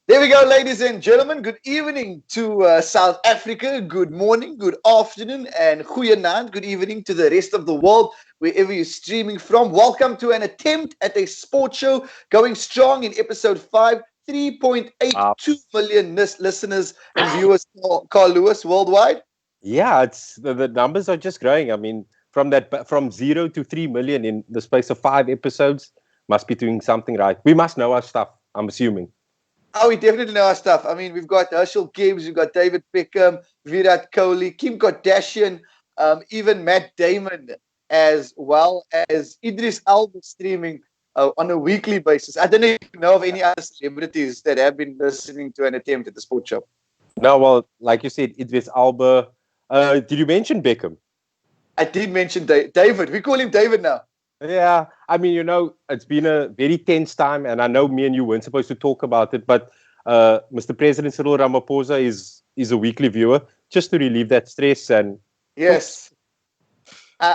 There we go, ladies and gentlemen. Good evening to South Africa. Good morning, good afternoon, and goeienaand. Good evening to the rest of the world, wherever you're streaming from. Welcome to an attempt at a sports show going strong in episode 5. 3.82 million listeners and viewers, Carl Lewis, worldwide. Yeah, it's the numbers are just growing. I mean, from 0 to 3 million in the space of 5 episodes, must be doing something right. We must know our stuff, I'm assuming. Oh, we definitely know our stuff. I mean, we've got Herschel Gibbs, we've got David Beckham, Virat Kohli, Kim Kardashian, even Matt Damon, as well as Idris Elba streaming on a weekly basis. I don't even know of any other celebrities that have been listening to an attempt at the sports show. No, well, like you said, Idris Elba. Did you mention Beckham? I did mention David. We call him David now. Yeah, I mean, it's been a very tense time, and I know me and you weren't supposed to talk about it, but Mr. President Cyril Ramaphosa is a weekly viewer just to relieve that stress. And yes, I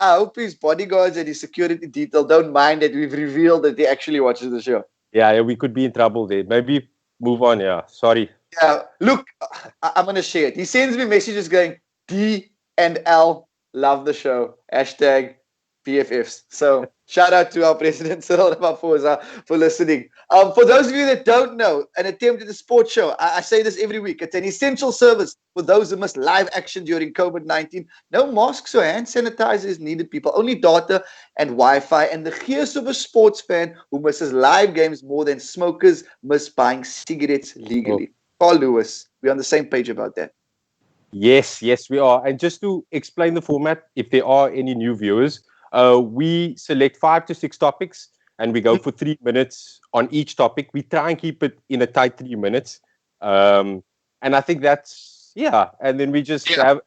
hope his bodyguards and his security detail don't mind that we've revealed that he actually watches the show. Yeah, we could be in trouble there. Maybe move on. Yeah, sorry. Yeah, look, I'm gonna share it. He sends me messages going, D and L love the show. Hashtag BFFs. So shout out to our president Cyril Ramaphosa for listening. For those of you that don't know, an attempt at a sports show. I say this every week. It's an essential service for those who missed live action during COVID-19. No masks or hand sanitizers needed, people. Only data and Wi-Fi. And the gears of a sports fan who misses live games more than smokers miss buying cigarettes legally. Carl Lewis, we're on the same page about that. Yes, we are. And just to explain the format, if there are any new viewers, we select 5 to 6 topics and we go for 3 minutes on each topic. We try and keep it in a tight 3 minutes. And I think that's, and then we just have,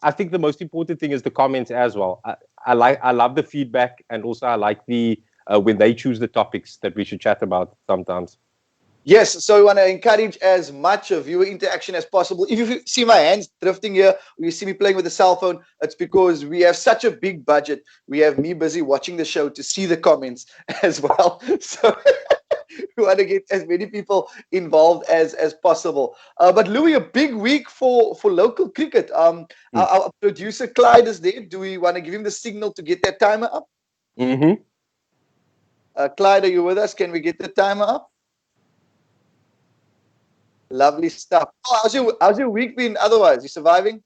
I think the most important thing is the comments as well. I love the feedback, and also I like the, when they choose the topics that we should chat about sometimes. Yes, so we want to encourage as much viewer interaction as possible. If you see my hands drifting here, or you see me playing with the cell phone, it's because we have such a big budget. We have me busy watching the show to see the comments as well. So we want to get as many people involved as possible. But Louis, a big week for local cricket. Our producer Clyde is there. Do we want to give him the signal to get that timer up? Mm-hmm. Clyde, are you with us? Can we get the timer up? Lovely stuff. Oh, how's your week been otherwise? You surviving?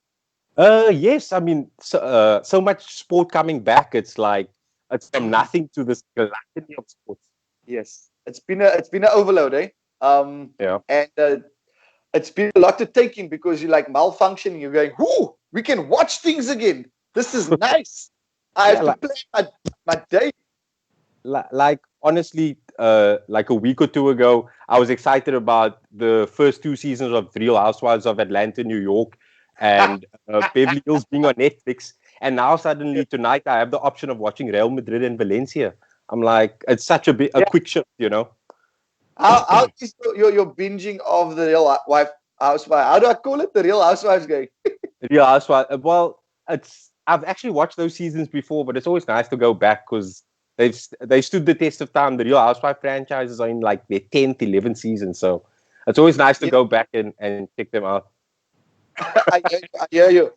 Yes, I mean, so much sport coming back. It's like, it's from nothing to this gluttony of sports. Yes, it's been an overload, eh? And it's been a lot to take in because you're like malfunctioning. You're going, whoo, we can watch things again. This is nice. I have to play my day. Like, honestly, like a week or two ago, I was excited about the first 2 seasons of The Real Housewives of Atlanta, New York, and Beverly Hills being on Netflix. And now suddenly tonight I have the option of watching Real Madrid and Valencia. I'm like, it's such a quick shift, How is your binging of The Real Housewives? How do I call it? The Real Housewives going? Real Housewives. Well, I've actually watched those seasons before, but it's always nice to go back because they stood the test of time. The Real Housewives franchises are in like their 10th, 11th season. So it's always nice to go back and check them out. I hear you.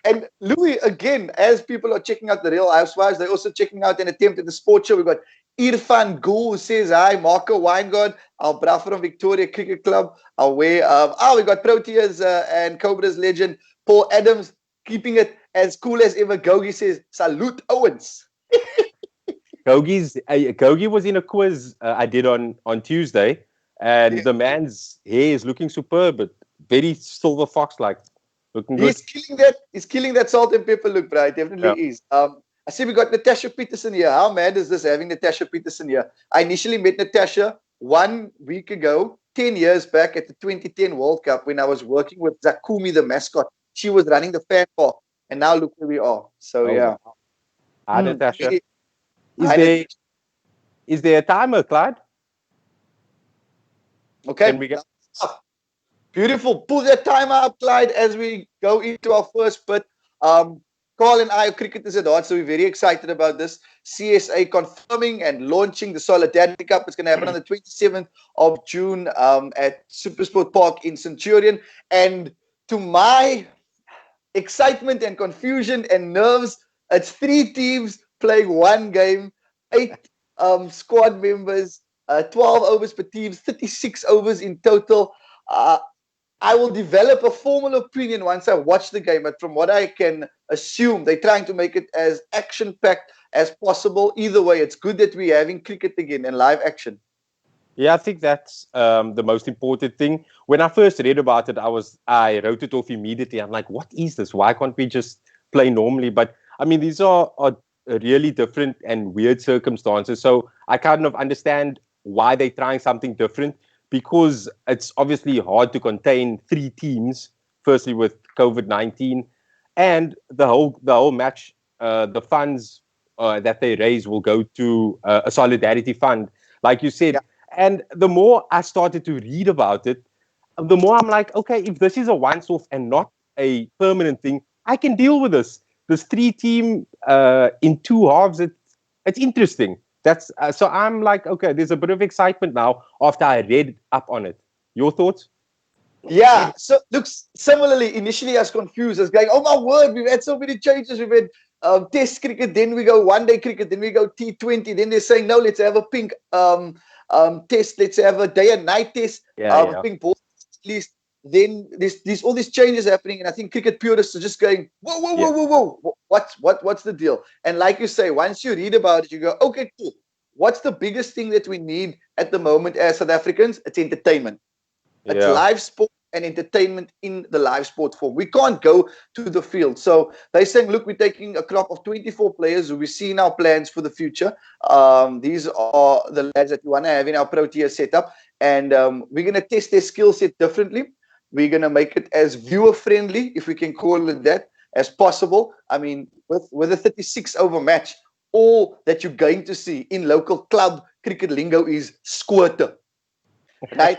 And Louis, again, as people are checking out The Real Housewives, they're also checking out an attempt at the sports show. We've got Irfan Gul, who says hi, Marco Weingard, our brother from Victoria Cricket Club, we got Proteas and Cobras legend Paul Adams, keeping it as cool as ever. Gogi says, salute Owens. Gogi was in a quiz I did on Tuesday, and the man's hair is looking superb, but very silver fox-like, looking good. He's killing that salt and pepper look, bro. It definitely is. I see we got Natasha Peterson here. How mad is this having Natasha Peterson here? I initially met Natasha 1 week ago, 10 years back at the 2010 World Cup when I was working with Zakumi, the mascot. She was running the fan park, and now look where we are. So, Hi, Natasha. Is there a timer, Clyde? Okay. Beautiful. Pull that timer up, Clyde, as we go into our first bit. Carl Carl and I are cricketers at heart, so we're very excited about this. CSA confirming and launching the Solidarity Cup. It's going to happen on the 27th of June at Supersport Park in Centurion. And to my excitement and confusion and nerves, it's 3 teams playing one game, 8 squad members, 12 overs per team, 36 overs in total. I will develop a formal opinion once I watch the game, but from what I can assume, they're trying to make it as action-packed as possible. Either way, it's good that we're having cricket again and live action. Yeah, I think that's the most important thing. When I first read about it, I wrote it off immediately. I'm like, what is this? Why can't we just play normally? But I mean, these are really different and weird circumstances. So I kind of understand why they're trying something different, because it's obviously hard to contain 3 teams, firstly with COVID-19, and the whole match, the funds that they raise will go to a solidarity fund, like you said. Yeah. And the more I started to read about it, the more I'm like, okay, if this is a once-off and not a permanent thing, I can deal with this. This 3-team in 2 halves, it's interesting. That's so I'm like, okay, there's a bit of excitement now after I read up on it. Your thoughts? Yeah, so looks similarly. Initially, I was confused. I was going, oh my word, we've had so many changes. We've had Test cricket, then we go one-day cricket, then we go T20. Then they're saying, no, let's have a pink test. Let's have a day and night test. A pink ball at least. Then there's all these changes happening, and I think cricket purists are just going, whoa. What's the deal? And like you say, once you read about it, you go, okay, cool. What's the biggest thing that we need at the moment as South Africans? It's entertainment. It's live sport and entertainment in the live sport form. We can't go to the field. So they're saying, look, we're taking a crop of 24 players who we see in our plans for the future. These are the lads that we want to have in our Protea setup. And we're going to test their skill set differently. We're going to make it as viewer-friendly, if we can call it that, as possible. I mean, with a 36-over match, all that you're going to see in local club cricket lingo is squirter. Right?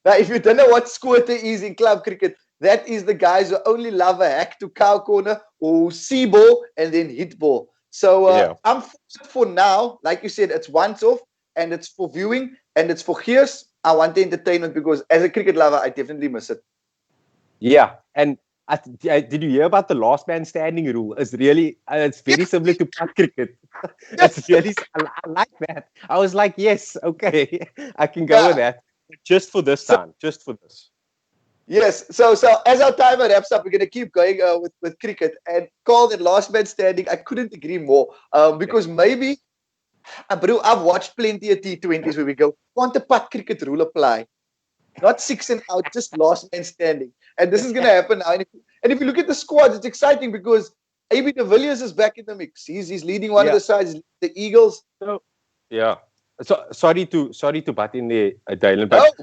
Now, if you don't know what squirter is in club cricket, that is the guys who only love a hack to cow corner or see ball and then hit ball. So I'm for now, like you said, it's once off and it's for viewing and it's for hears. I want the entertainment because as a cricket lover, I definitely miss it. Yeah, and did you hear about the last man standing rule? It's very similar to putt cricket. It's really, I like that. I was like, yes, okay, I can go with that. Just for this time, just for this. Yes. So as our timer wraps up, we're going to keep going with cricket. And Carl, that last man standing, I couldn't agree more. Because maybe, bro, I've watched plenty of T20s where we go, can't the putt cricket rule apply? Not 6 and out, just last man standing. And this is going to happen now. And if you look at the squads, it's exciting because AB de Villiers is back in the mix. He's leading one of the sides, the Eagles. So sorry to butt in there, Dylan, but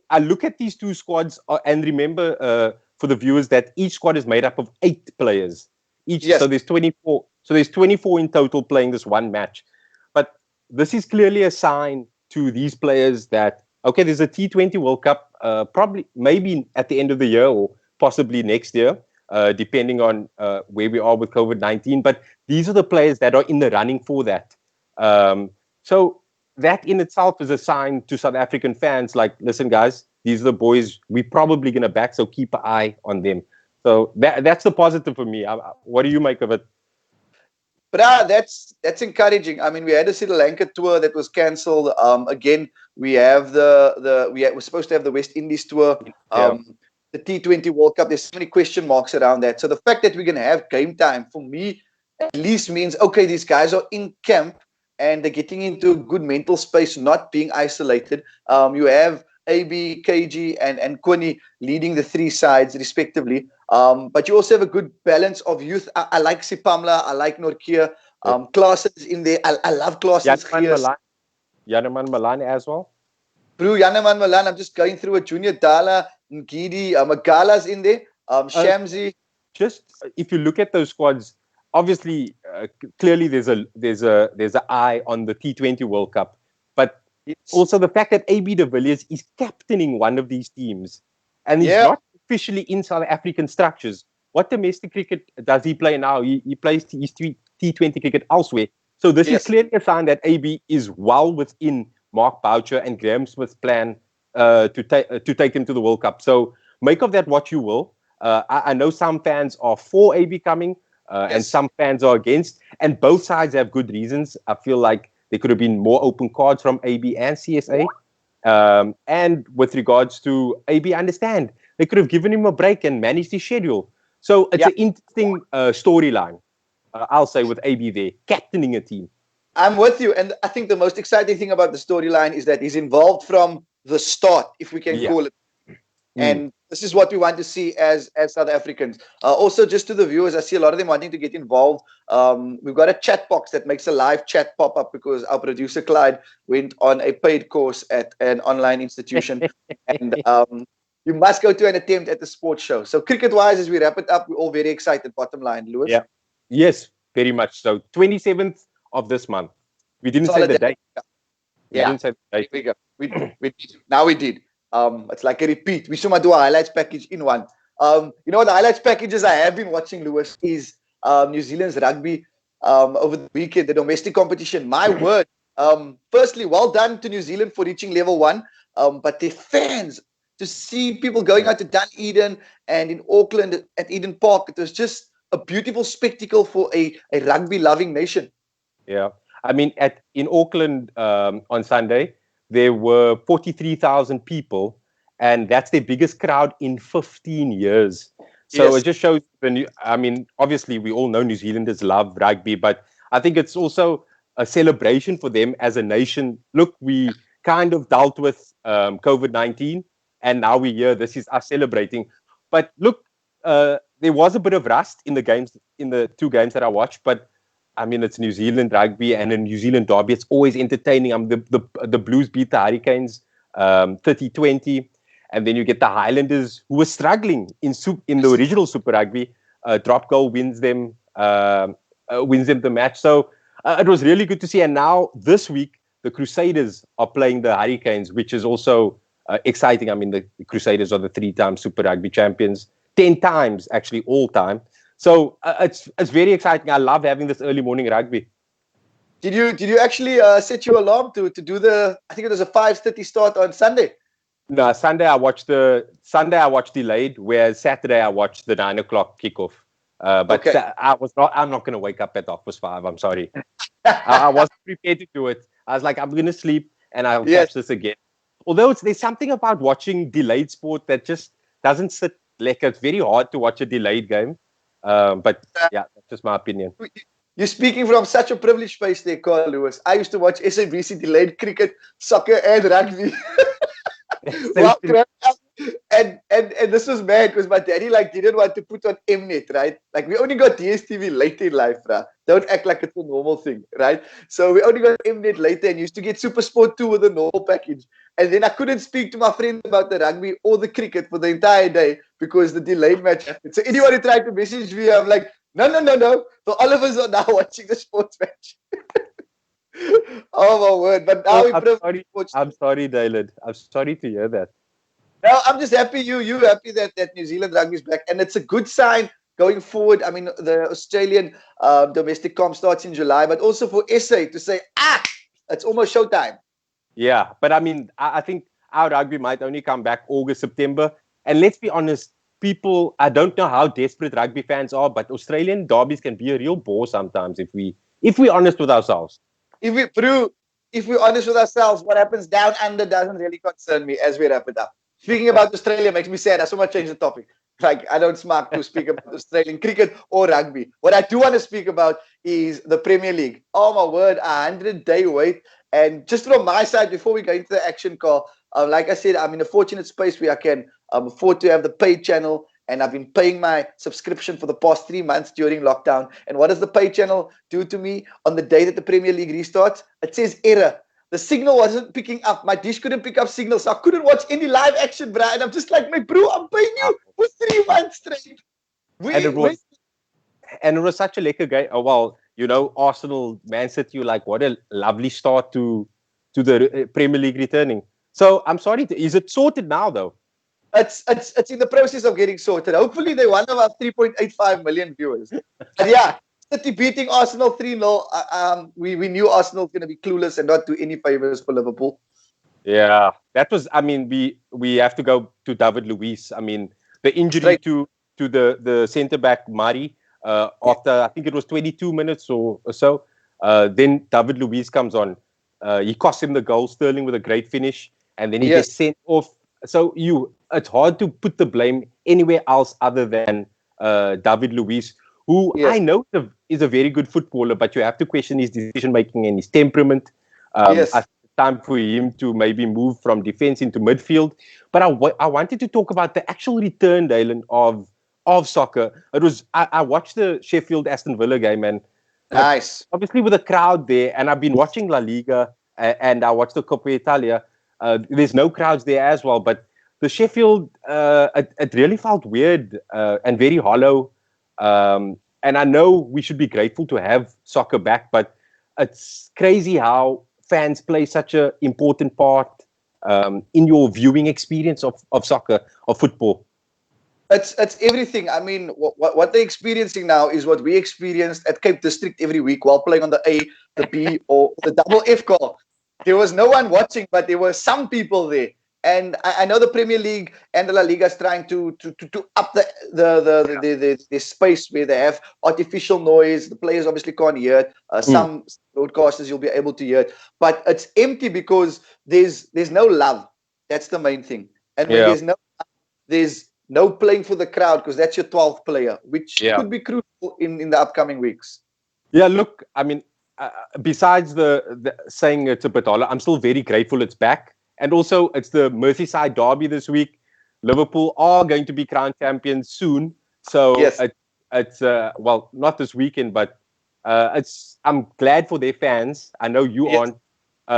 I look at these 2 squads and remember for the viewers that each squad is made up of 8 players. So there's 24. So there's 24 in total playing this one match. But this is clearly a sign to these players that, okay, there's a T20 World Cup, maybe at the end of the year or possibly next year, depending on where we are with COVID-19. But these are the players that are in the running for that. So that in itself is a sign to South African fans, like, listen, guys, these are the boys we're probably going to back, so keep an eye on them. So that's the positive for me. What do you make of it? But that's encouraging. I mean, we had a Sri Lanka tour that was cancelled. Again, we have we're supposed to have the West Indies tour. The T20 World Cup. There's so many question marks around that. So the fact that we're going to have game time for me at least means, okay, these guys are in camp and they're getting into a good mental space, not being isolated. You have AB, KG, and Quinny leading the 3 sides respectively. But you also have a good balance of youth. I like Sipamla. I like Norkia. Klaassen's in there. I love Klaassen's here. Janneman Malan as well. Bro, Janneman Malan. I'm just going through a Junior Dala, Ngidi, Magala's in there. Shamsi. Just if you look at those squads, obviously, clearly there's an eye on the T20 World Cup, but also the fact that AB de Villiers is captaining one of these teams, and he's not officially in South African structures. what domestic cricket does he play now? He plays his T20 cricket elsewhere. So this is clearly a sign that AB is well within Mark Boucher and Graham Smith's plan to take him to the World Cup. So make of that what you will. I know some fans are for AB coming and some fans are against, and both sides have good reasons. I feel like there could have been more open cards from AB and CSA. And with regards to AB, I understand they could have given him a break and managed his schedule. So it's an interesting storyline. I'll say with AB there, captaining a team. I'm with you. And I think the most exciting thing about the storyline is that he's involved from the start, if we can call it. And this is what we want to see as South Africans. Also, just to the viewers, I see a lot of them wanting to get involved. We've got a chat box that makes a live chat pop up because our producer, Clyde, went on a paid course at an online institution. And you must go to an attempt at the sports show. So cricket-wise, as we wrap it up, we're all very excited, bottom line, Lewis. Yeah. Yes, very much so. 27th of this month. We didn't say the date. We didn't say the date. Here we go. We did. Now we did. It's like a repeat. We should do a highlights package in one. You know what the highlights packages I have been watching, Lewis, is New Zealand's rugby over the weekend, the domestic competition. My word. Firstly, well done to New Zealand for reaching level 1. But their fans, to see people going out to Dunedin and in Auckland at Eden Park, it was just a beautiful spectacle for a rugby-loving nation. Yeah. I mean, in Auckland on Sunday, there were 43,000 people, and that's their biggest crowd in 15 years. So it just shows obviously we all know New Zealanders love rugby, but I think it's also a celebration for them as a nation. Look, we kind of dealt with COVID-19, and now we're here. This is us celebrating. But look, there was a bit of rust in the 2 games that I watched, but I mean, it's New Zealand rugby and a New Zealand derby. It's always entertaining. The Blues beat the Hurricanes 30-20. And then you get the Highlanders, who were struggling in the original Super Rugby. Drop goal wins them the match. So it was really good to see. And now this week, the Crusaders are playing the Hurricanes, which is also exciting. I mean, the Crusaders are the 3-time Super Rugby champions, 10 times actually all time. So it's very exciting. I love having this early morning rugby. Did you actually set your alarm to do I think it was a 5:30 start on Sunday? No, Sunday I watched delayed, whereas Saturday I watched the 9 o'clock kickoff. But okay. I'm not going to wake up at 5:30. I'm sorry. I wasn't prepared to do it. I was like, I'm going to sleep and I'll catch this again. Although there's something about watching delayed sport that just doesn't sit like it's very hard to watch a delayed game. But yeah, that's just my opinion. You're speaking from such a privileged space there, Carl Lewis. I used to watch SABC delayed cricket, soccer, and rugby. And this was mad because my daddy didn't want to put on Mnet, right? Like we only got DSTV later in life, bruh. Don't act like it's a normal thing, right? So we only got Mnet later and used to get Super Sport 2 with a normal package. And then I couldn't speak to my friend about the rugby or the cricket for the entire day because the delayed match happened. So anyone who tried to message me, I'm like, no. So all of us are now watching the sports match. Oh my word! But now I'm sorry, David. I'm sorry to hear that. No, I'm just happy you happy that New Zealand rugby is back, and it's a good sign going forward. I mean, the Australian domestic comp starts in July, but also for SA to say, it's almost showtime. Yeah, but I mean, I think our rugby might only come back August, September, and let's be honest. People, I don't know how desperate rugby fans are, but Australian derbies can be a real bore sometimes if we're honest with ourselves. If we're honest with ourselves, what happens down under doesn't really concern me as we wrap it up. Speaking about Australia makes me sad. I so much change the topic. Like I don't smart to speak about Australian cricket or rugby. What I do want to speak about is the Premier League. Oh my word, 100-day wait. And just from my side, before we go into the action call, like I said, I'm in a fortunate space where I can afford to have the paid channel, and I've been paying my subscription for the past 3 months during lockdown. And what does the paid channel do to me on the day that the Premier League restarts? It says error. The signal wasn't picking up. My dish couldn't pick up signal, so I couldn't watch any live action, bro. And I'm just like, my bro, I'm paying you for 3 months straight. And it was such a lekker game. Oh, well, Arsenal, Man City, what a lovely start to the Premier League returning. So I'm sorry. Is it sorted now, though? it's in the process of getting sorted. Hopefully, they're one of our 3.85 million viewers. And yeah, City beating Arsenal 3-0. We knew Arsenal was going to be clueless and not do any favors for Liverpool. Yeah, that was. I mean, we have to go to David Luiz. I mean, the injury to the centre back Mari after I think it was 22 minutes or so. Then David Luiz comes on. He cost him the goal. Sterling with a great finish, and then he gets sent off. So it's hard to put the blame anywhere else other than David Luiz, who I know is a very good footballer, but you have to question his decision making and his temperament. I think it's time for him to maybe move from defense into midfield. But I wanted to talk about the actual return, Dylan, of soccer. It was I watched the Sheffield Aston Villa game, and nice. Obviously with a crowd there, and I've been watching La Liga and I watched the Coppa Italia. There's no crowds there as well, but the Sheffield, it really felt weird and very hollow. And I know we should be grateful to have soccer back, but it's crazy how fans play such an important part in your viewing experience of soccer, of football. It's everything. I mean, what they're experiencing now is what we experienced at Cape District every week while playing on the A, the B, or the double F call. There was no one watching, but there were some people there. And I know the Premier League and the La Liga is trying to up the space where they have artificial noise. The players obviously can't hear it. Some broadcasters you'll be able to hear it, but it's empty because there's no love. That's the main thing. And when there's no playing for the crowd, because that's your 12th player, which could be crucial in the upcoming weeks. Yeah, look, I mean, besides the saying it's a bit hollow, I'm still very grateful it's back. And also, it's the Merseyside derby this week. Liverpool are going to be crowned champions soon. So it's well, not this weekend, but I'm glad for their fans. I know you aren't.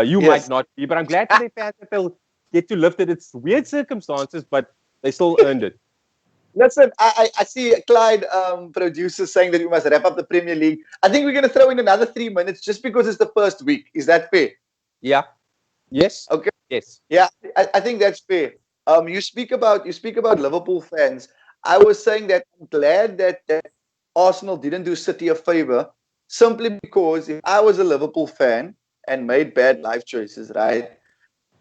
You might not be, but I'm glad for their fans that they'll get to lift it. It's weird circumstances, but they still earned it. Listen, I see Clyde, producer, saying that we must wrap up the Premier League. I think we're going to throw in another 3 minutes just because it's the first week. Is that fair? Yeah. Yes. Okay. Yes. Yeah, I think that's fair. You speak about Liverpool fans. I was saying that I'm glad that Arsenal didn't do City a favor, simply because if I was a Liverpool fan and made bad life choices, right,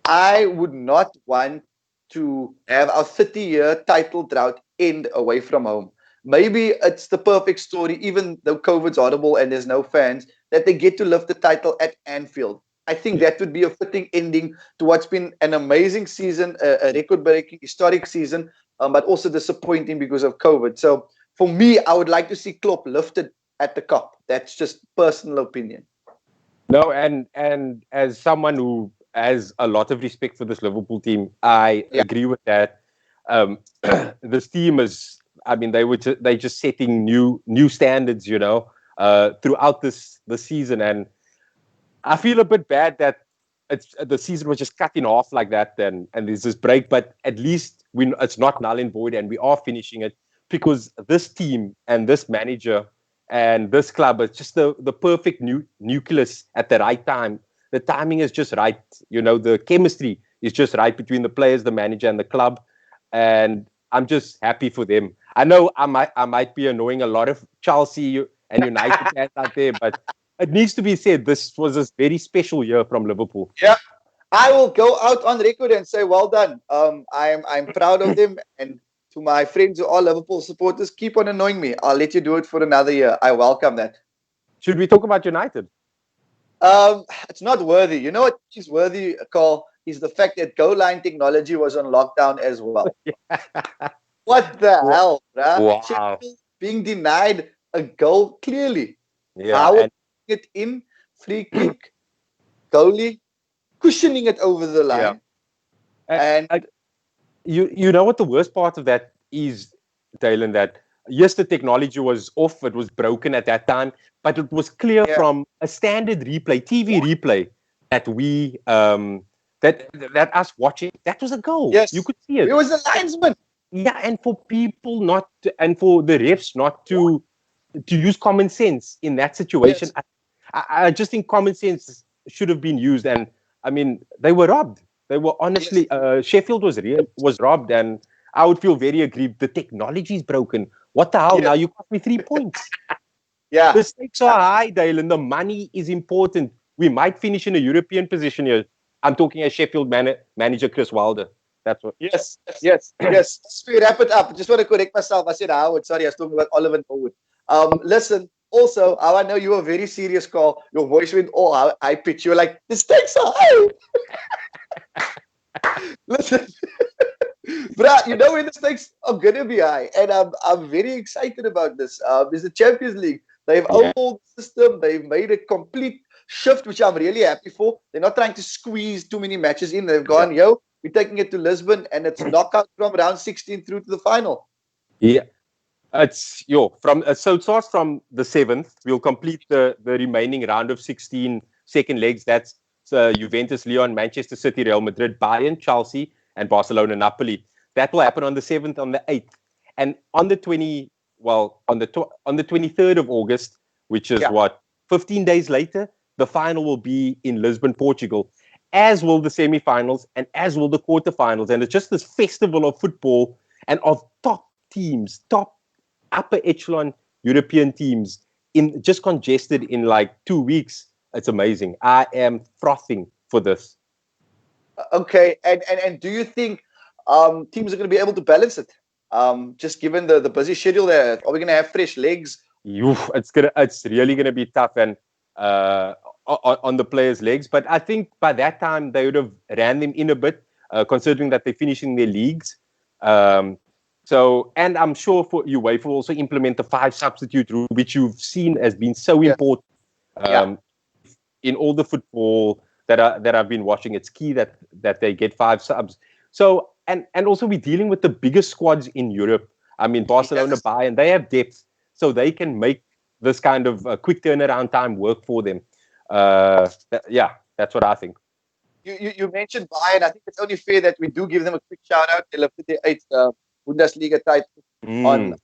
I would not want to have our 30-year title drought end away from home. Maybe it's the perfect story, even though COVID's audible and there's no fans, that they get to lift the title at Anfield. I think that would be a fitting ending to what's been an amazing season, a record-breaking, historic season, but also disappointing because of COVID. So for me, I would like to see Klopp lifted at the cup. That's just personal opinion. No, and as someone who has a lot of respect for this Liverpool team, I agree with that. This team is, I mean, they just setting new standards, you know, throughout the season, and I feel a bit bad that the season was just cut in half like that, and there's this break. But at least it's not null and void, and we are finishing it, because this team and this manager and this club is just the perfect nucleus at the right time. The timing is just right. You know, the chemistry is just right between the players, the manager, and the club. And I'm just happy for them. I know I might be annoying a lot of Chelsea and United fans out there, but it needs to be said, this was a very special year from Liverpool. Yeah, I will go out on record and say, well done. I'm proud of them. And to my friends who are Liverpool supporters, keep on annoying me. I'll let you do it for another year. I welcome that. Should we talk about United? It's not worthy. You know what is worthy, Carl, is the fact that goal line technology was on lockdown as well. What the hell, bruh? Wow. Being denied a goal clearly. Yeah. It in, free kick, goalie, cushioning it over the line. Yeah. And you know what the worst part of that is, Dylan, that yes, the technology was off, it was broken at that time, but it was clear from a standard replay, TV replay, that we that us watching, that was a goal. Yes. You could see it. It was a linesman. Yeah, and for people and for the refs not to use common sense in that situation. Yes. I just think common sense should have been used, and I mean they were robbed. They were honestly Sheffield was robbed, and I would feel very aggrieved. The technology is broken. What the hell? Yeah. Now you cost me 3 points. Yeah. The stakes are high, Dale, and the money is important. We might finish in a European position here. I'm talking as Sheffield manager Chris Wilder. That's what. Yes. As we wrap it up, I just want to correct myself. I said Howard. Sorry, I was talking about Oliver Norwood. Listen, also, I know you were very serious, Carl. Your voice went all high pitch. You were like, the stakes are high. Listen, bruh, you know when the stakes are going to be high. And I'm very excited about this. It's the Champions League. They've overhauled the system. They've made a complete shift, which I'm really happy for. They're not trying to squeeze too many matches in. They've gone, we're taking it to Lisbon, and it's knockout from round 16 through to the final. Yeah. It's from so it starts from the 7th. We'll complete the remaining round of 16 second legs. That's Juventus, Lyon, Manchester City, Real Madrid, Bayern, Chelsea, and Barcelona, Napoli. That will happen on the 7th, on the 8th, and on the 23rd of August, which is 15 days later, the final will be in Lisbon, Portugal, as will the semi-finals and as will the quarterfinals. And it's just this festival of football and of top teams, top upper echelon European teams in just congested in like 2 weeks. It's amazing. I am frothing for this. Okay, and do you think teams are going to be able to balance it? Just given the busy schedule there, are we going to have fresh legs? It's really gonna be tough and on the players' legs. But I think by that time they would have ran them in a bit, considering that they're finishing their leagues. So, and I'm sure for UEFA will also implement the 5 substitute rule, which you've seen has been so important in all the football that I've been watching. It's key that they get 5 subs. So, and also we're dealing with the biggest squads in Europe. I mean, Barcelona, Bayern, they have depth, so they can make this kind of quick turnaround time work for them. That's what I think. You mentioned Bayern. I think it's only fair that we do give them a quick shout out. They lifted their 8th Bundesliga title on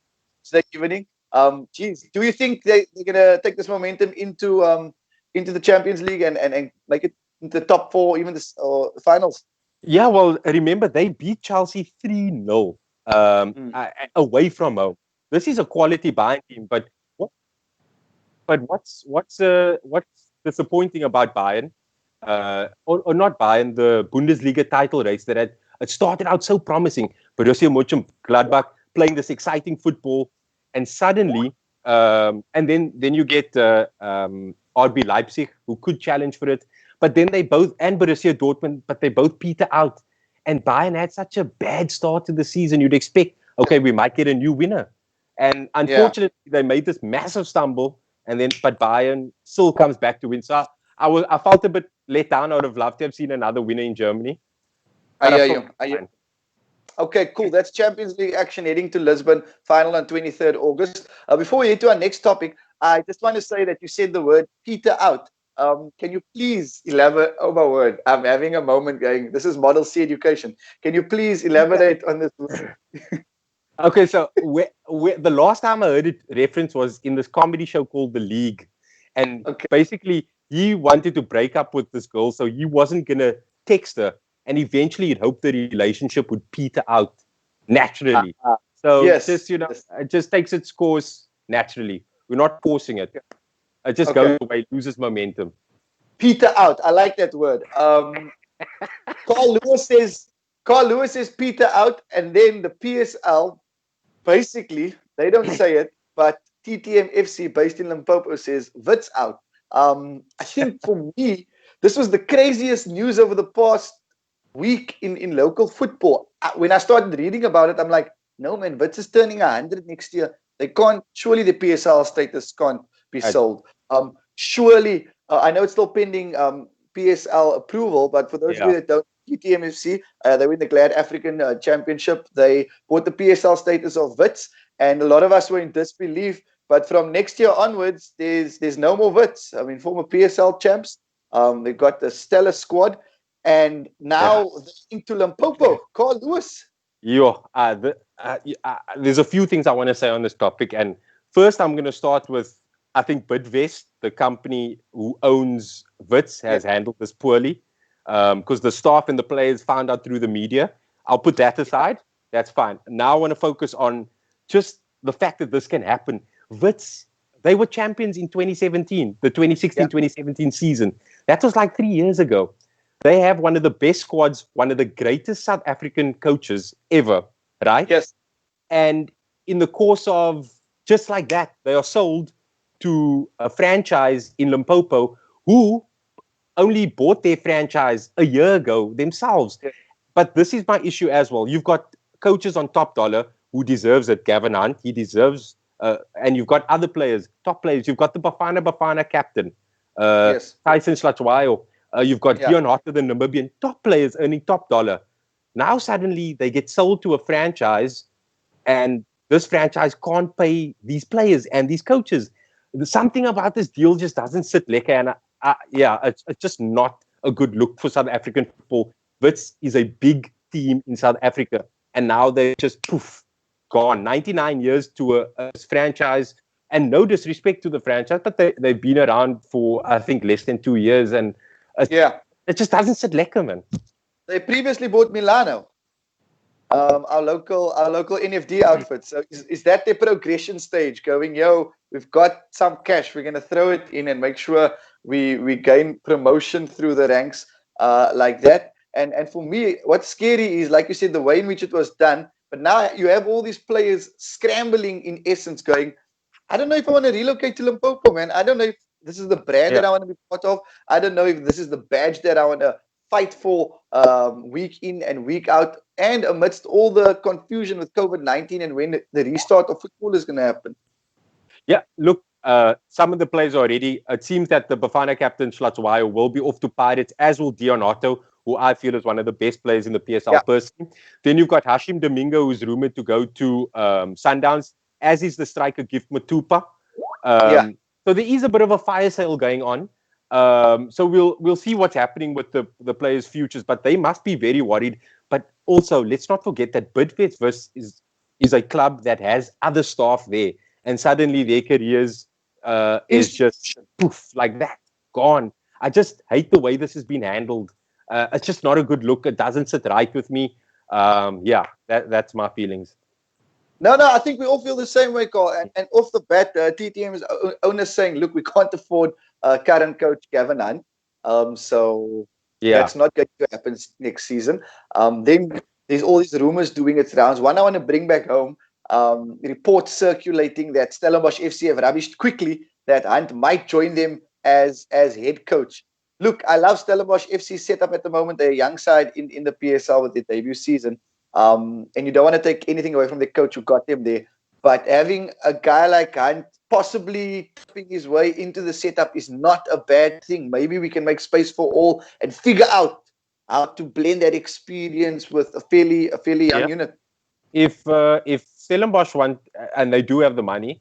Tuesday evening. Do you think they're gonna take this momentum into the Champions League and make it into the top 4, even the finals? Yeah, well, remember they beat Chelsea 3-0 away from home. This is a quality Bayern team, but what's disappointing about Bayern, or not Bayern, the Bundesliga title race that it started out so promising. Borussia Mönchengladbach playing this exciting football, and suddenly, and then you get RB Leipzig, who could challenge for it, but then they both, and Borussia Dortmund, but they both peter out. And Bayern had such a bad start to the season. You'd expect, okay, we might get a new winner. And unfortunately, they made this massive stumble, but Bayern still comes back to win. So I felt a bit let down. I would have loved to have seen another winner in Germany. I hear you. Okay, cool. That's Champions League action heading to Lisbon, final on 23rd August. Before we head to our next topic, I just want to say that you said the word peter out. Can you please elaborate? Oh, my word. I'm having a moment going, this is Model C education. Can you please elaborate on this word? Okay, so the last time I heard it referenced was in this comedy show called The League. And basically, he wanted to break up with this girl, so he wasn't going to text her. And eventually, he'd hoped the relationship would peter out naturally. It just takes its course naturally. We're not forcing it. It just goes away, loses momentum. Peter out. I like that word. Carl Lewis says peter out, and then the PSL, basically, they don't say it, but TTM FC based in Limpopo says Wits out. I think for me, this was the craziest news over the past week in local football. When I started reading about it, I'm like, no man, Wits is turning 100 next year. They can't, surely the PSL status can't be sold. Surely, I know it's still pending PSL approval, but for those of you that don't, TTMFC, they win the Glad African Championship. They bought the PSL status of Wits, and a lot of us were in disbelief. But from next year onwards, there's no more Wits. I mean, former PSL champs. They've got the stellar squad, and now they're into Limpopo. Carl Lewis. There's a few things I want to say on this topic, and first I'm going to start with, I think Bidvest, the company who owns Wits, has handled this poorly because the staff and the players found out through the media. I'll put that aside. That's fine. Now I want to focus on just the fact that this can happen. Wits, they were champions in 2017, the 2016-2017 season. That was like 3 years ago. They have one of the best squads, one of the greatest South African coaches ever, right? Yes. And in the course of just like that, they are sold to a franchise in Limpopo who only bought their franchise a year ago themselves. Yeah. But this is my issue as well. You've got coaches on top dollar who deserves it. Gavin Hunt, he deserves, and you've got other players, top players. You've got the Bafana captain, Yes. Tyson Slatwayo. You've got Yeah. Dion Hotter, the Namibian, top players earning top dollar. Now suddenly they get sold to a franchise, and this franchise can't pay these players and these coaches. Something about this deal just doesn't sit lekker, and it's just not a good look for South African football. Wits is a big team in South Africa, and now they're just gone. 99 years to a franchise, and no disrespect to the franchise, but they've been around for, I think, less than 2 years, and it just doesn't sit lekker, man. They previously bought Milano, our local NFD outfit. So is that the progression stage? Going, we've got some cash, we're going to throw it in and make sure we gain promotion through the ranks like that. And for me, what's scary is, like you said, the way in which it was done. But now you have all these players scrambling, in essence, going, I don't know if I want to relocate to Limpopo, man. I don't know if this is the brand that I want to be part of. I don't know if this is the badge that I want to fight for week in and week out. And amidst all the confusion with COVID-19 and when the restart of football is going to happen. Yeah, look, some of the players already. It seems that the Bafana captain, Slatwayo, will be off to Pirates, as will Dion Otto, who I feel is one of the best players in the PSL personally. Then you've got Hashim Domingo, who's rumored to go to Sundowns, as is the striker Gift Matupa. So there is a bit of a fire sale going on. So we'll see what's happening with the players' futures, but they must be very worried. But also, let's not forget that Bidvest Wits is a club that has other staff there, and suddenly their careers is just poof, like that, gone. I just hate the way this has been handled. It's just not a good look. It doesn't sit right with me. That's my feelings. No, I think we all feel the same way, Carl. And off the bat, TTM's owner saying, look, we can't afford current coach Gavin Hunt. So that's not going to happen next season. Then there's all these rumors doing its rounds. One I want to bring back home, reports circulating that Stellenbosch FC have rubbished quickly that Hunt might join them as head coach. Look, I love Stellenbosch FC's setup at the moment. They're a young side in the PSL with their debut season. And you don't want to take anything away from the coach who got them there. But having a guy like Hunt possibly tapping his way into the setup is not a bad thing. Maybe we can make space for all and figure out how to blend that experience with a fairly young unit. If Stellenbosch want, and they do have the money,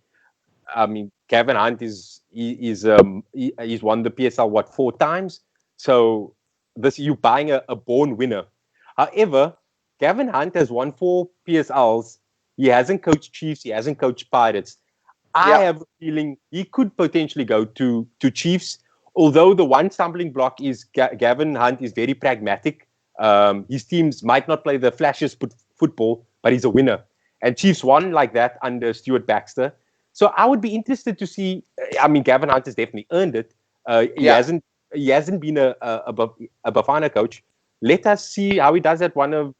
I mean, Gavin Hunt he's won the PSL 4 times. So you're buying a born winner. However, Gavin Hunt has won 4 PSLs. He hasn't coached Chiefs. He hasn't coached Pirates. I have a feeling he could potentially go to Chiefs. Although the one stumbling block is Gavin Hunt is very pragmatic. His teams might not play the flashiest football, but he's a winner. And Chiefs won like that under Stuart Baxter. So I would be interested to see. I mean, Gavin Hunt has definitely earned it. He hasn't been a Bafana coach. Let us see how he does at one of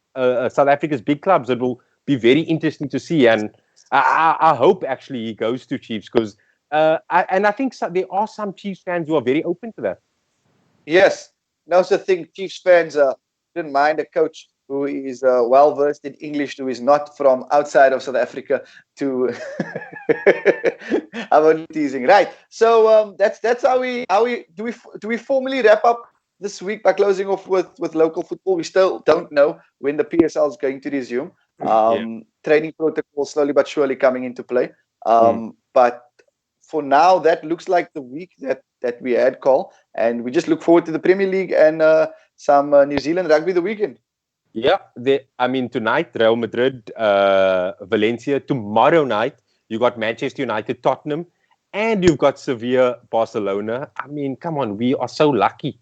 South Africa's big clubs. It will be very interesting to see. And I hope actually he goes to Chiefs because I think there are some Chiefs fans who are very open to that. Yes. And I also think Chiefs fans didn't mind a coach who is well versed in English, who is not from outside of South Africa. I'm only teasing, right? So that's how we do we formally wrap up this week by closing off with local football. We still don't know when the PSL is going to resume. Training protocols slowly but surely coming into play. But for now, that looks like the week that we had, Carl, and we just look forward to the Premier League and some New Zealand rugby the weekend. Yeah, tonight, Real Madrid, Valencia. Tomorrow night, you got Manchester United, Tottenham, and you've got Sevilla, Barcelona. I mean, come on, we are so lucky.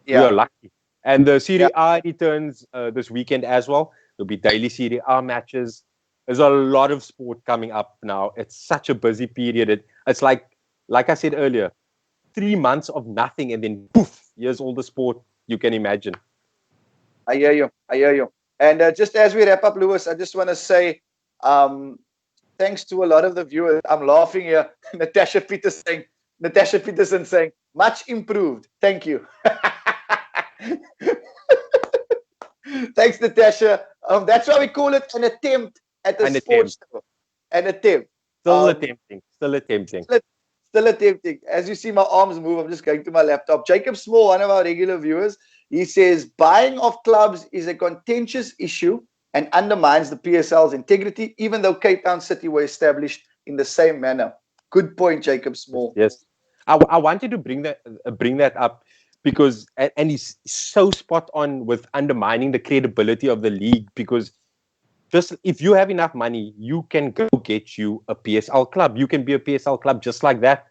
Yeah. We are lucky. And the Serie A returns this weekend as well. There'll be daily Serie A matches. There's a lot of sport coming up now. It's such a busy period. It's like I said earlier, 3 months of nothing, and then poof, here's all the sport you can imagine. I hear you. And just as we wrap up, Lewis, I just want to say, thanks to a lot of the viewers. I'm laughing here. Natasha Peterson saying, much improved. Thank you. Thanks, Natasha. That's why we call it an attempt at a sports show. An attempt. Still attempting. Still attempting. As you see my arms move, I'm just going to my laptop. Jacob Small, one of our regular viewers, he says, buying of clubs is a contentious issue and undermines the PSL's integrity, even though Cape Town City were established in the same manner. Good point, Jacob Small. Yes. I wanted to bring that up because, and he's so spot on with undermining the credibility of the league, because just if you have enough money, you can go get you a PSL club. You can be a PSL club just like that.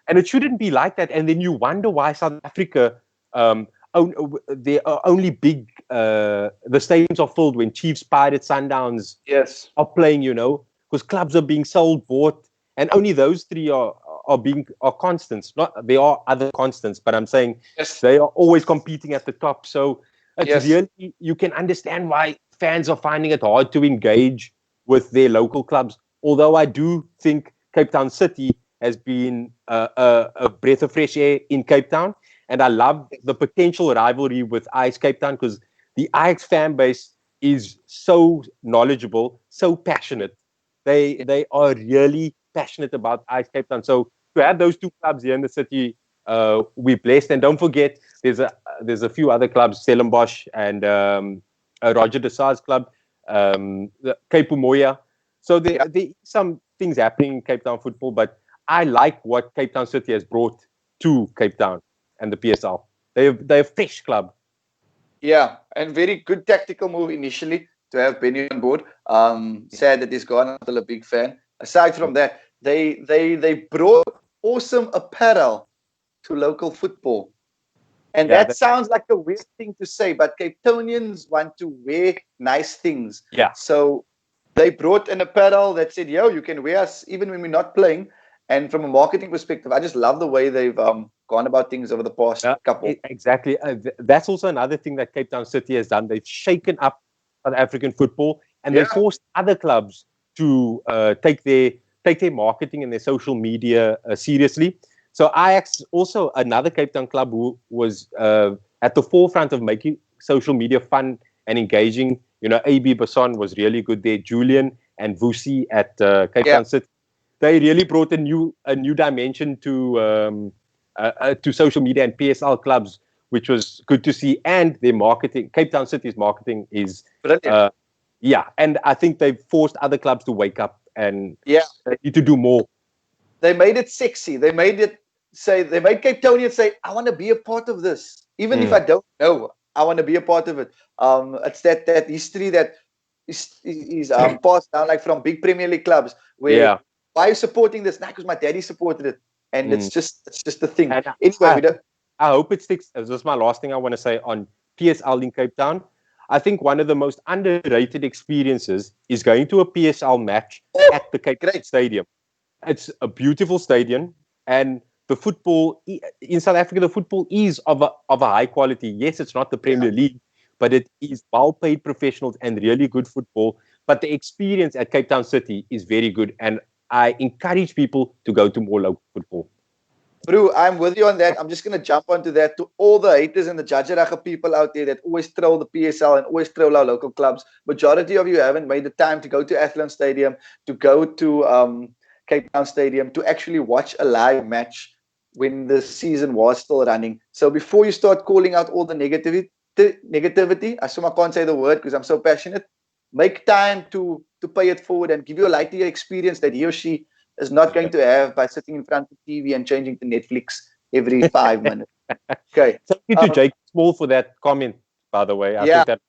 And it shouldn't be like that. And then you wonder why South Africa, they are only big, the stadiums are filled when Chiefs, Pirates, Sundowns are playing, because clubs are being sold, bought, and only those three are constants. Not, there are other constants, but I'm saying they are always competing at the top. So it's really, you can understand why fans are finding it hard to engage with their local clubs. Although I do think Cape Town City has been a breath of fresh air in Cape Town. And I love the potential rivalry with Ajax Cape Town, because the Ajax fan base is so knowledgeable, so passionate. They are really passionate about Ajax Cape Town. So to have those two clubs here in the city, we're blessed. And don't forget, there's a few other clubs, Stellenbosch and Roger de Sa's club, Cape Umoya. So there are some things happening in Cape Town football, but I like what Cape Town City has brought to Cape Town and the PSL. They're a fresh club. Yeah, and very good tactical move initially to have Benny on board. Sad that he's gone. I'm still a big fan. Aside from that, they brought awesome apparel to local football. And that sounds like a weird thing to say, but Cape Townians want to wear nice things. Yeah. So they brought an apparel that said, yo, you can wear us even when we're not playing. And from a marketing perspective, I just love the way they've gone about things over the past couple. Exactly. That's also another thing that Cape Town City has done. They've shaken up South African football, and they forced other clubs to take their marketing and their social media seriously. So Ajax, also another Cape Town club who was at the forefront of making social media fun and engaging. AB Basson was really good there. Julian and Vusi at Cape Town City. They really brought a new dimension to social media and PSL clubs, which was good to see. And their marketing, Cape Town City's marketing is brilliant. And I think they've forced other clubs to wake up and they need to do more. They made it sexy. They made Cape Townians say, I want to be a part of this. Even if I don't know, I want to be a part of it. It's that history that is passed down, like from big Premier League clubs where why are you supporting this? Nah, because my daddy supported it. And it's just the thing. And anyway, I hope it sticks. This is my last thing I want to say on PSL in Cape Town. I think one of the most underrated experiences is going to a PSL match at the Cape Town Stadium. It's a beautiful stadium, and the football in South Africa, the football is of a high quality. Yes, it's not the Premier League, but it is well-paid professionals and really good football. But the experience at Cape Town City is very good, and I encourage people to go to more local football. Bro, I'm with you on that. I'm just going to jump onto that. To all the haters and the Judgeraga people out there that always troll the PSL and always troll our local clubs, majority of you haven't made the time to go to Athlone Stadium, to go to Cape Town Stadium, to actually watch a live match when the season was still running. So before you start calling out all the negativity, I assume I can't say the word because I'm so passionate, make time to pay it forward and give you a lighter experience that he or she is not going to have by sitting in front of TV and changing to Netflix every 5 minutes. Okay. Thank you to Jake Small for that comment, by the way. I think that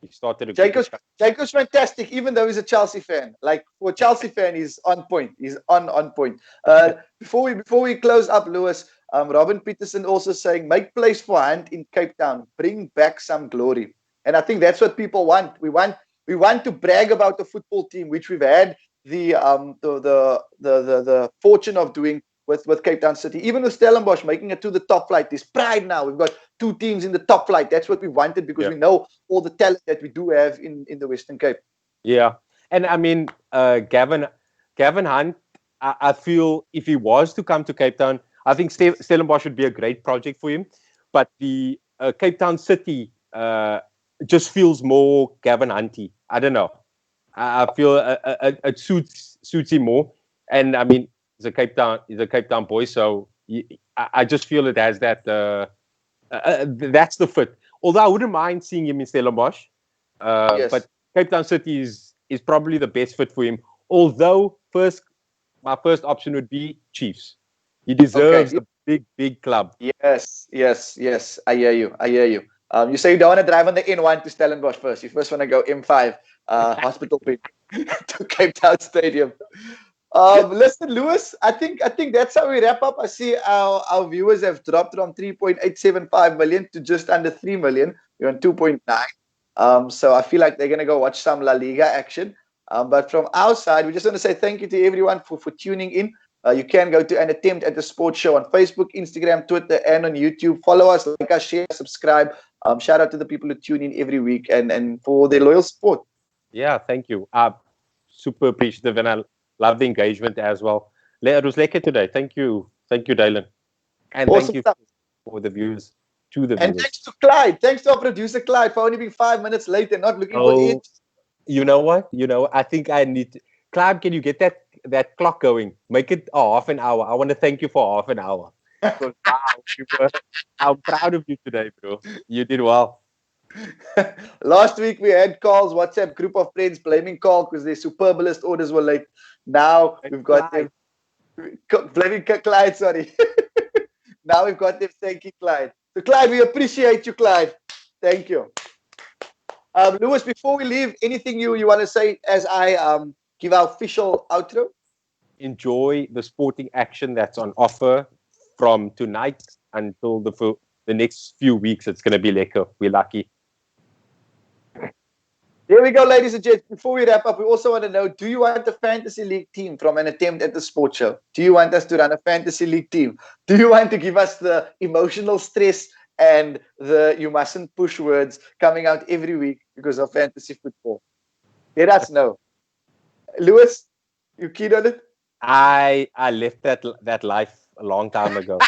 he started a Jacob's fantastic, even though he's a Chelsea fan. Like, for a Chelsea fan, he's on point. He's on point. Before we close up, Lewis, Robin Peterson also saying, make place for Hunt in Cape Town. Bring back some glory. And I think that's what people want. We want to brag about the football team, which we've had the fortune of doing with Cape Town City. Even with Stellenbosch making it to the top flight, there's pride now. We've got 2 teams in the top flight. That's what we wanted, because we know all the talent that we do have in the Western Cape. Yeah. And I mean, Gavin Hunt, I feel if he was to come to Cape Town, I think Stellenbosch would be a great project for him. But the Cape Town City just feels more Gavin Hunty. I don't know. I feel it suits him more. And I mean, he's a Cape Town boy, so I just feel it has that. That's the fit. Although I wouldn't mind seeing him in Stellenbosch, but Cape Town City is probably the best fit for him. Although my first option would be Chiefs. He deserves a big club. Yes. I hear you. You say you don't want to drive on the N1 to Stellenbosch first. You first want to go M5 hospital to Cape Town Stadium. Listen, Lewis, I think that's how we wrap up. I see our viewers have dropped from 3.875 million to just under 3 million. We're on 2.9. So I feel like they're going to go watch some La Liga action. But from our side, we just want to say thank you to everyone for tuning in. You can go to An Attempt at the Sports Show on Facebook, Instagram, Twitter, and on YouTube. Follow us, like us, share, subscribe. Shout out to the people who tune in every week and for their loyal support. Yeah, thank you. Super appreciative, and I love the engagement as well. It was lekker today. Thank you, Dylan. And awesome thank you for the viewers. And thanks to Clyde. Thanks to our producer, Clyde, for only being 5 minutes late and not looking for it. You know what? I think I need to... Clyde, can you get that clock going? Make it half an hour. I want to thank you for half an hour. Wow, I'm proud of you today, bro. You did well. Last week we had Carl's WhatsApp group of friends blaming Carl because their Superbalist orders were late. Now we've got them blaming Clyde, sorry. Now we've got them thanking Clyde. So Clyde, we appreciate you, Clyde. Thank you. Lewis, before we leave, anything you want to say as I give our official outro? Enjoy the sporting action that's on offer from tonight until the next few weeks. It's going to be lekker. We're lucky. There we go, ladies and gents. Before we wrap up, we also want to know, do you want a fantasy league team from An Attempt at the Sports Show? Do you want us to run a fantasy league team? Do you want to give us the emotional stress and the you mustn't push words coming out every week because of fantasy football? Let us know. Lewis, you keen on it? I left that life a long time ago.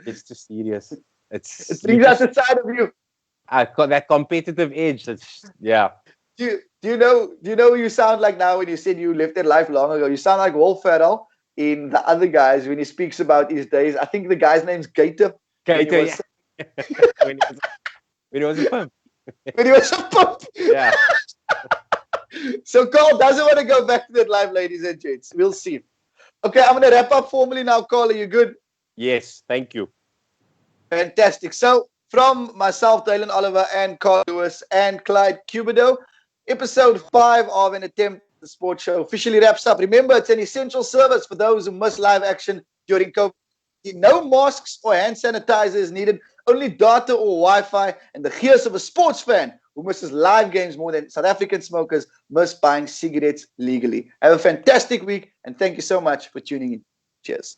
It's too serious. It brings out the side of you. I got that competitive edge. Do you know who you sound like now when you said you left that life long ago? You sound like Will Ferrell in The Other Guys when he speaks about his days. I think the guy's name's Gator. Gator, yeah. when he was a pimp. When he was a pimp. Yeah. So Carl doesn't want to go back to that life, ladies and gents. We'll see. Okay, I'm going to wrap up formally now. Carl, are you good? Yes, thank you. Fantastic. So from myself, Dylan Oliver, and Carl Lewis, and Clyde Cubido, episode 5 of An Attempt at the Sports Show officially wraps up. Remember, it's an essential service for those who miss live action during COVID. No masks or hand sanitizer is needed. Only data or Wi-Fi, and the gears of a sports fan who misses live games more than South African smokers miss buying cigarettes legally. Have a fantastic week, and thank you so much for tuning in. Cheers.